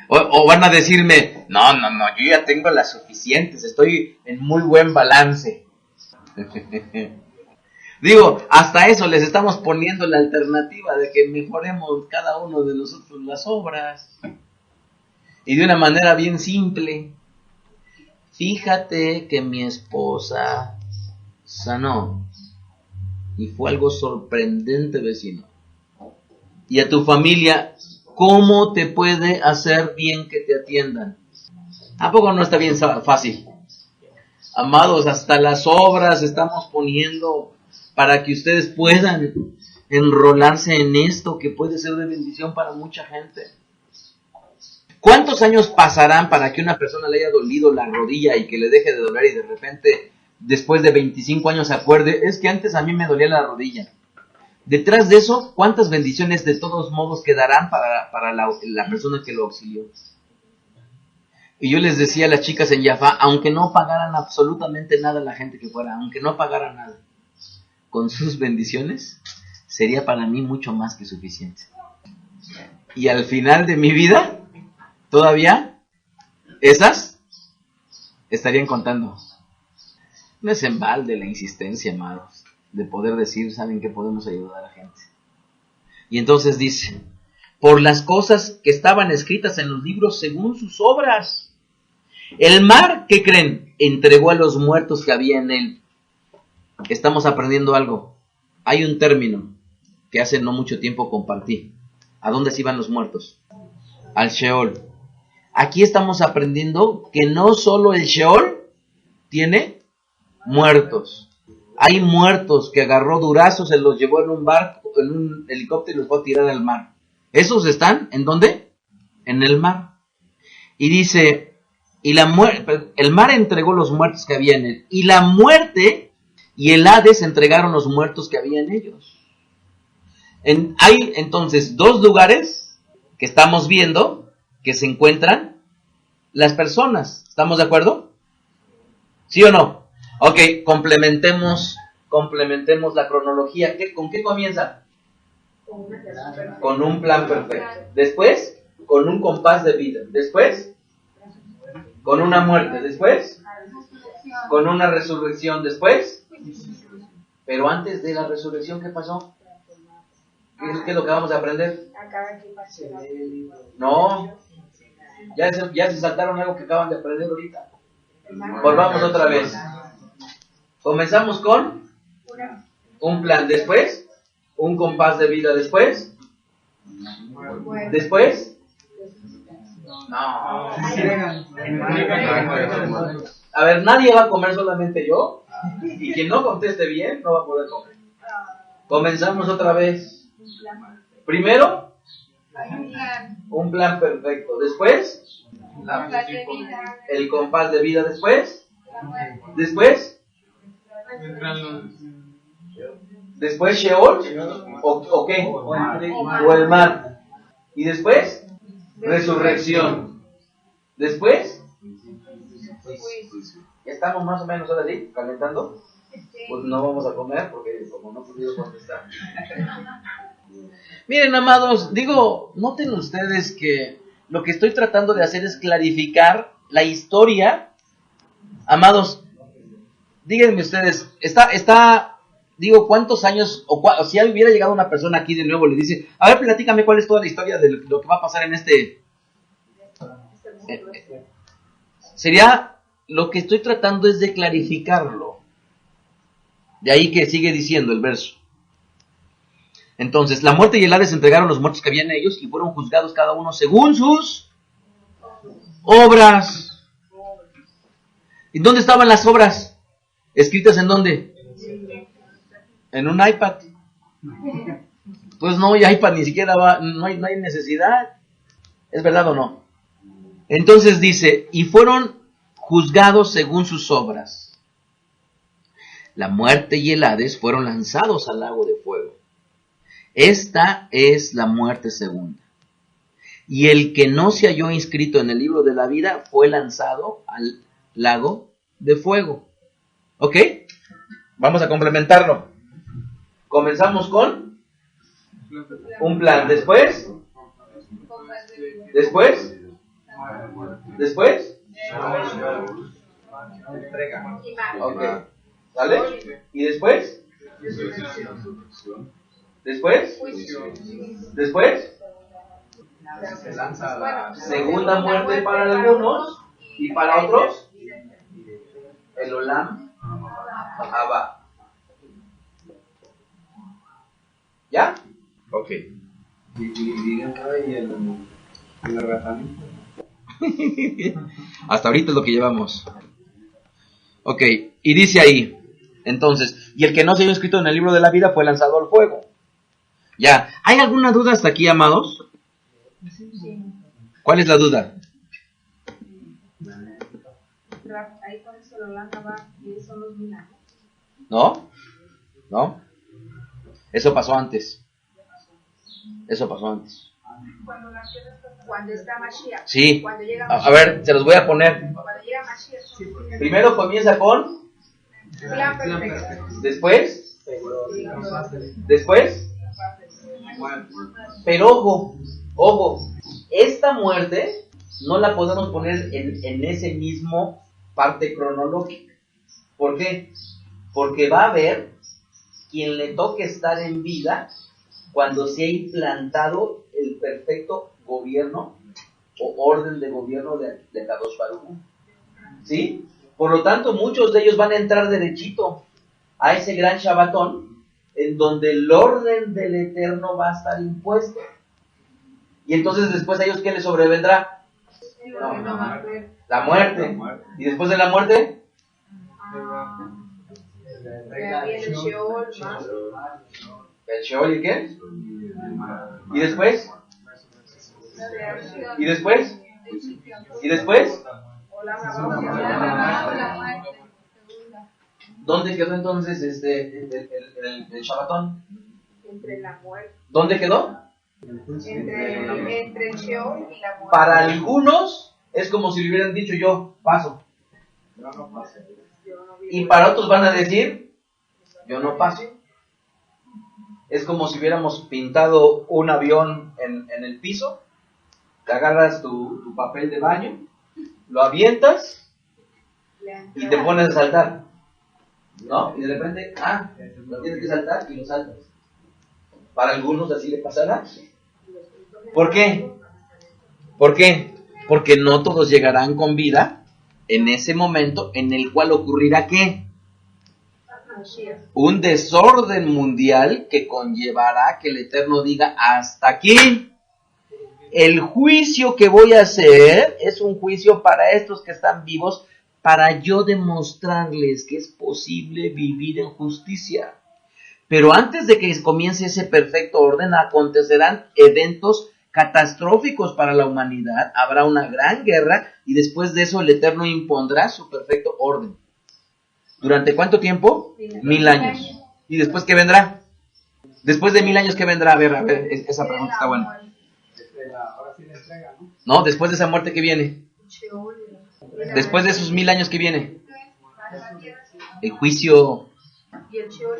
O van a decirme, no, yo ya tengo las suficientes, estoy en muy buen balance. Digo, hasta eso les estamos poniendo la alternativa de que mejoremos cada uno de nosotros las obras. Y de una manera bien simple. Fíjate que mi esposa sanó. Y fue algo sorprendente, vecino. Y a tu familia, ¿cómo te puede hacer bien que te atiendan? ¿A poco no está bien fácil? Amados, hasta las obras estamos poniendo para que ustedes puedan enrolarse en esto que puede ser de bendición para mucha gente. ¿Cuántos años pasarán para que una persona le haya dolido la rodilla y que le deje de doler y de repente, después de 25 años, se acuerde, es que antes a mí me dolía la rodilla? Detrás de eso, ¿cuántas bendiciones de todos modos quedarán para la persona que lo auxilió? Y yo les decía a las chicas en Jaffa, aunque no pagaran absolutamente nada a la gente que fuera, aunque no pagaran nada, con sus bendiciones, sería para mí mucho más que suficiente. Y al final de mi vida, todavía, esas estarían contando. No es en balde la insistencia, amados, de poder decir, ¿saben qué? Podemos ayudar a la gente. Y entonces dice, por las cosas que estaban escritas en los libros según sus obras. El mar, ¿qué creen? Entregó a los muertos que había en él. Estamos aprendiendo algo. Hay un término que hace no mucho tiempo compartí. ¿A dónde se iban los muertos? Al Sheol. Aquí estamos aprendiendo que no solo el Sheol tiene muertos. Hay muertos que agarró Durazo, se los llevó en un barco, en un helicóptero y los fue a tirar al mar. ¿Esos están en dónde? En el mar. Y dice, el mar entregó los muertos que había en él. Y la muerte y el Hades entregaron los muertos que había en ellos. Hay entonces dos lugares que estamos viendo que se encuentran las personas. ¿Estamos de acuerdo? ¿Sí o no? Ok, complementemos la cronología. ¿Con qué comienza? Con un plan perfecto. Después, con un compás de vida. Después, con una muerte. Después, con una resurrección. Después, pero antes de la resurrección, ¿qué pasó? ¿Qué es lo que vamos a aprender? No, ya se saltaron algo que acaban de aprender ahorita. Volvamos otra vez. Comenzamos con un plan, después un compás de vida, después no. A ver, nadie va a comer, solamente yo, y quien no conteste bien no va a poder comer. Comenzamos otra vez. Primero un plan perfecto, después el compás de vida, después Sheol o qué, o el mar, y después resurrección, después ya estamos más o menos ahora sí calentando. Pues no vamos a comer porque como no he podido contestar. Miren, amados, noten ustedes que lo que estoy tratando de hacer es clarificar la historia. Amados, díganme ustedes, ¿cuántos años, o si hubiera llegado una persona aquí de nuevo y le dice, a ver, platícame cuál es toda la historia de lo que va a pasar en sería, lo que estoy tratando es de clarificarlo. De ahí que sigue diciendo el verso. Entonces, la muerte y el Hades entregaron los muertos que había en ellos y fueron juzgados cada uno según sus obras. ¿Y dónde estaban las obras? ¿Escritas en dónde? En un iPad. Pues no, y iPad ni siquiera va, no hay necesidad. ¿Es verdad o no? Entonces dice, y fueron juzgados según sus obras. La muerte y el Hades fueron lanzados al lago de fuego. Esta es la muerte segunda. Y el que no se halló inscrito en el libro de la vida fue lanzado al lago de fuego. ¿Ok? Vamos a complementarlo. Comenzamos con un plan. Después. Ok. ¿Sale? ¿Y después? Después. Segunda muerte para algunos y para otros el Olam Abba. ¿Ya? Ok. Hasta ahorita es lo que llevamos. Ok, y dice ahí, entonces, y el que no se haya inscrito en el libro de la vida fue lanzado al fuego. Ya, ¿hay alguna duda hasta aquí, amados? ¿Cuál es la duda? Ahí con eso lo va y son los milagros. ¿No? Eso pasó antes. Cuando está Mashiach. Sí. Cuando llega A ver, se los voy a poner. Cuando llega Mashiach. Primero comienza con. Plan perfecto. Después. Pero ojo, esta muerte no la podemos poner en ese mismo parte cronológica. ¿Por qué? Porque va a haber quien le toque estar en vida cuando se ha implantado el perfecto gobierno o orden de gobierno de Kadosh Baruj Hu. ¿Sí? Por lo tanto, muchos de ellos van a entrar derechito a ese gran Shabbatón en donde el orden del Eterno va a estar impuesto. Y entonces después a ellos, ¿qué les sobrevendrá? La muerte. ¿Y después de la muerte? ¿El Sheol y qué? ¿Y después? ¿Dónde quedó entonces el Shabbatón? Entre la muerte. ¿Dónde quedó? Entre el Sheol y la muerte. Para algunos es como si le hubieran dicho yo paso. Y para otros van a decir yo no paso. Es como si hubiéramos pintado un avión en el piso. Te agarras tu papel de baño, lo avientas y te pones a saltar, ¿no? Y de repente, lo tienes que saltar y lo saltas. Para algunos así le pasará. ¿Por qué? Porque no todos llegarán con vida en ese momento en el cual ocurrirá ¿qué? Un desorden mundial que conllevará que el Eterno diga hasta aquí. El juicio que voy a hacer es un juicio para estos que están vivos, para yo demostrarles que es posible vivir en justicia. Pero antes de que comience ese perfecto orden, acontecerán eventos catastróficos para la humanidad, habrá una gran guerra y después de eso el Eterno impondrá su perfecto orden. ¿Durante cuánto tiempo? 1000 años. ¿Y después qué vendrá? Después de 1000 años, ¿qué vendrá? A ver, esa pregunta está buena. No, después de esa muerte, ¿qué viene? Después de esos 1000 años, ¿qué viene? El juicio. ¿Y el Sheol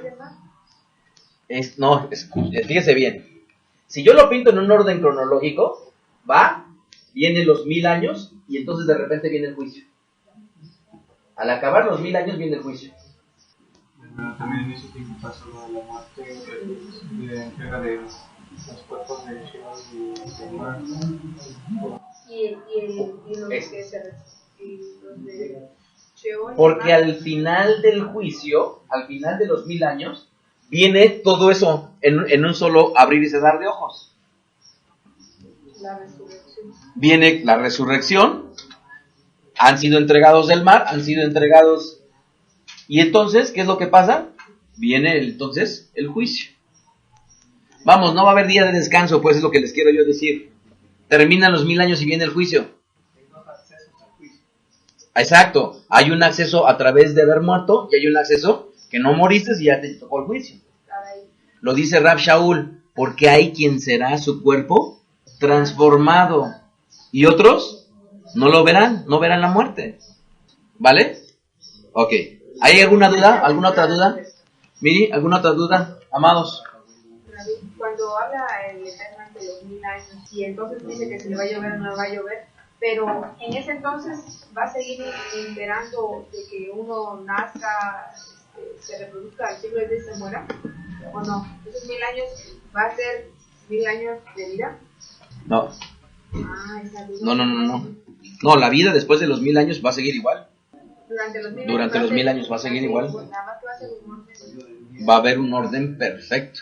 Fíjese bien. Si yo lo pinto en un orden cronológico, vienen los 1000 años y entonces de repente viene el juicio. Al acabar los 1000 años viene el juicio. También en ese tiempo pasó la muerte de entrega de los cuerpos de Sheol y los que los de Sheol. Porque al final del juicio, al final de los 1000 años, viene todo eso en un solo abrir y cerrar de ojos. La resurrección. Viene la resurrección, han sido entregados del mar, han sido entregados, y entonces, ¿qué es lo que pasa? Viene entonces el juicio. Vamos, no va a haber día de descanso, pues es lo que les quiero yo decir. Terminan los 1000 años y viene el juicio. Exacto, hay un acceso a través de haber muerto y hay un acceso que no moriste y ya te tocó el juicio. Lo dice Rab Shaul, porque hay quien será su cuerpo transformado y otros no lo verán, no verán la muerte. ¿Vale? Ok. ¿Hay alguna duda? ¿Alguna otra duda? Miri, ¿alguna otra duda? Amados. Cuando habla el Eterno de los 1000 años y entonces dice que si le va a llover o no le va a llover, pero en ese entonces va a seguir esperando de que uno nazca, se reproduzca, el ciclo de se muera, o no. Esos 1000 años va a ser 1000 años de vida. No. Esa vida. No. No, la vida después de los 1000 años va a seguir igual. Durante los 1000 años va a seguir igual. Nada más que va a ser un orden. Va a haber un orden perfecto.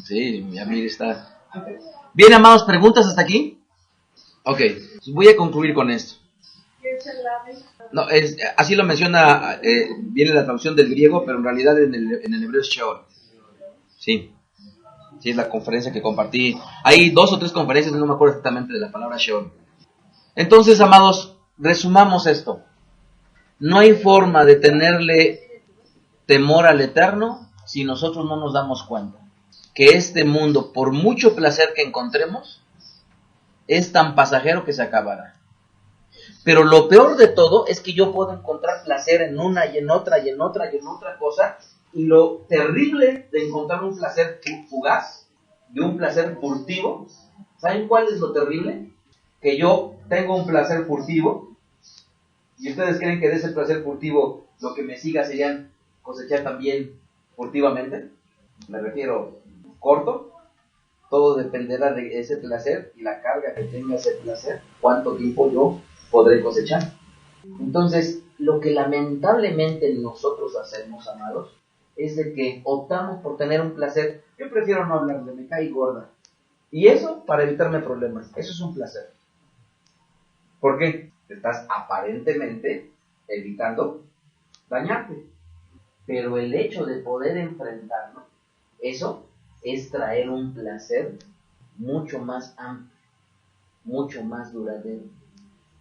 Sí, ya mire está. Bien, amados, ¿preguntas hasta aquí? Ok, voy a concluir con esto. No, así lo menciona, viene la traducción del griego, pero en realidad en el hebreo es Sheol. Sí, es la conferencia que compartí. Hay 2 o 3 conferencias, no me acuerdo exactamente de la palabra Sheol. Entonces, amados, resumamos esto. No hay forma de tenerle temor al Eterno si nosotros no nos damos cuenta que este mundo, por mucho placer que encontremos, es tan pasajero que se acabará. Pero lo peor de todo es que yo puedo encontrar placer en una y en otra y en otra y en otra cosa, y lo terrible de encontrar un placer fugaz, de un placer furtivo, ¿saben cuál es lo terrible? Que yo tengo un placer furtivo, y ustedes creen que de ese placer furtivo lo que me siga serían cosechar también furtivamente. Me refiero corto. Todo dependerá de ese placer y la carga que tenga ese placer, cuánto tiempo yo podré cosechar. Entonces, lo que lamentablemente nosotros hacemos, amados, es de que optamos por tener un placer. Yo prefiero no hablarle, me cae gorda. Y eso para evitarme problemas. Eso es un placer. ¿Por qué? Estás aparentemente evitando dañarte. Pero el hecho de poder enfrentarlo, eso es traer un placer mucho más amplio, mucho más duradero.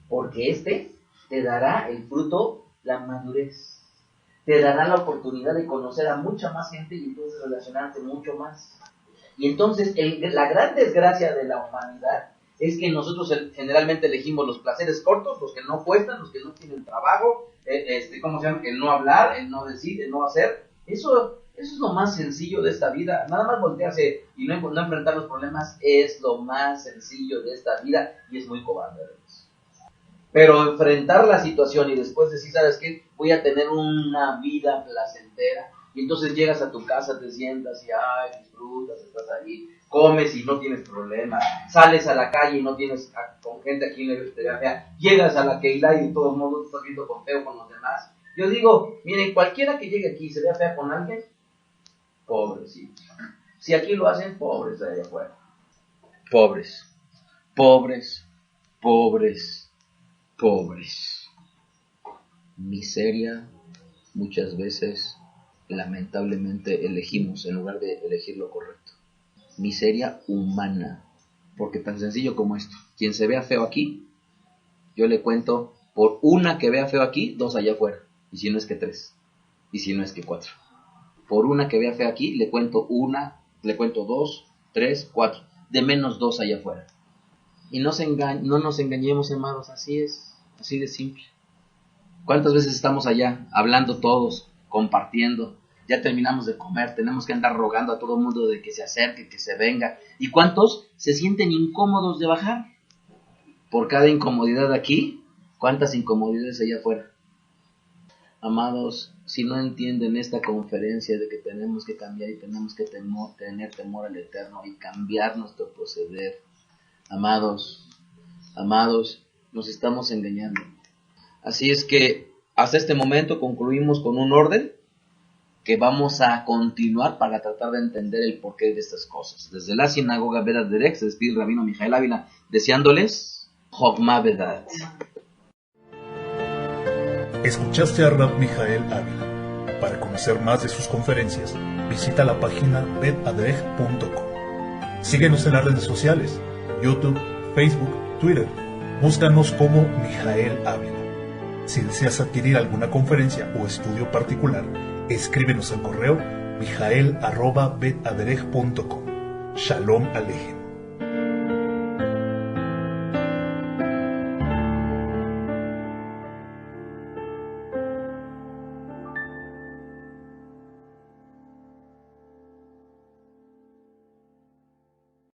Porque te dará el fruto, la madurez. Te dará la oportunidad de conocer a mucha más gente y entonces relacionarte mucho más. Y entonces la gran desgracia de la humanidad es que nosotros generalmente elegimos los placeres cortos, los que no cuestan, los que no tienen trabajo, ¿cómo se llama? El no hablar, el no decir, el no hacer. Eso es lo más sencillo de esta vida. Nada más voltearse y no enfrentar los problemas es lo más sencillo de esta vida y es muy cobarde. Pero enfrentar la situación y después decir, ¿sabes qué? Voy a tener una vida placentera. Y entonces llegas a tu casa, te sientas y disfrutas, estás ahí, comes y no tienes problema. Sales a la calle y no tienes con gente aquí en la fea. Llegas a la Keilah y de todos modos estás viendo con feo con los demás. Yo digo, miren, cualquiera que llegue aquí y se vea fea con alguien, pobrecito. Si aquí lo hacen, pobres de allá afuera. Pobres. Miseria, muchas veces, lamentablemente, elegimos en lugar de elegir lo correcto. Miseria humana. Porque tan sencillo como esto. Quien se vea feo aquí, yo le cuento, por una que vea feo aquí, 2 allá afuera. Y si no es que 3. Y si no es que 4. Por una que vea feo aquí, le cuento 2, 3, 4. De menos 2 allá afuera. Y no nos engañemos, hermanos, así es, así de simple. ¿Cuántas veces estamos allá hablando todos, compartiendo? Ya terminamos de comer, tenemos que andar rogando a todo el mundo de que se acerque, que se venga. ¿Y cuántos se sienten incómodos de bajar? Por cada incomodidad aquí, ¿cuántas incomodidades allá afuera? Amados, si no entienden esta conferencia de que tenemos que cambiar y tenemos que tener temor al Eterno y cambiar nuestro proceder, amados, nos estamos engañando. Así es que hasta este momento concluimos con un orden que vamos a continuar para tratar de entender el porqué de estas cosas. Desde la sinagoga Vedat Derech se despide el rabino Mijael Ávila deseándoles Chokmah Vedat. Escuchaste a Rab Mijael Ávila. Para conocer más de sus conferencias, visita la página betadrech.com. Síguenos en las redes sociales, YouTube, Facebook, Twitter. Búscanos como Mijael Ávila. Si deseas adquirir alguna conferencia o estudio particular, escríbenos al correo mijael@betadrech.com. Shalom Alejem.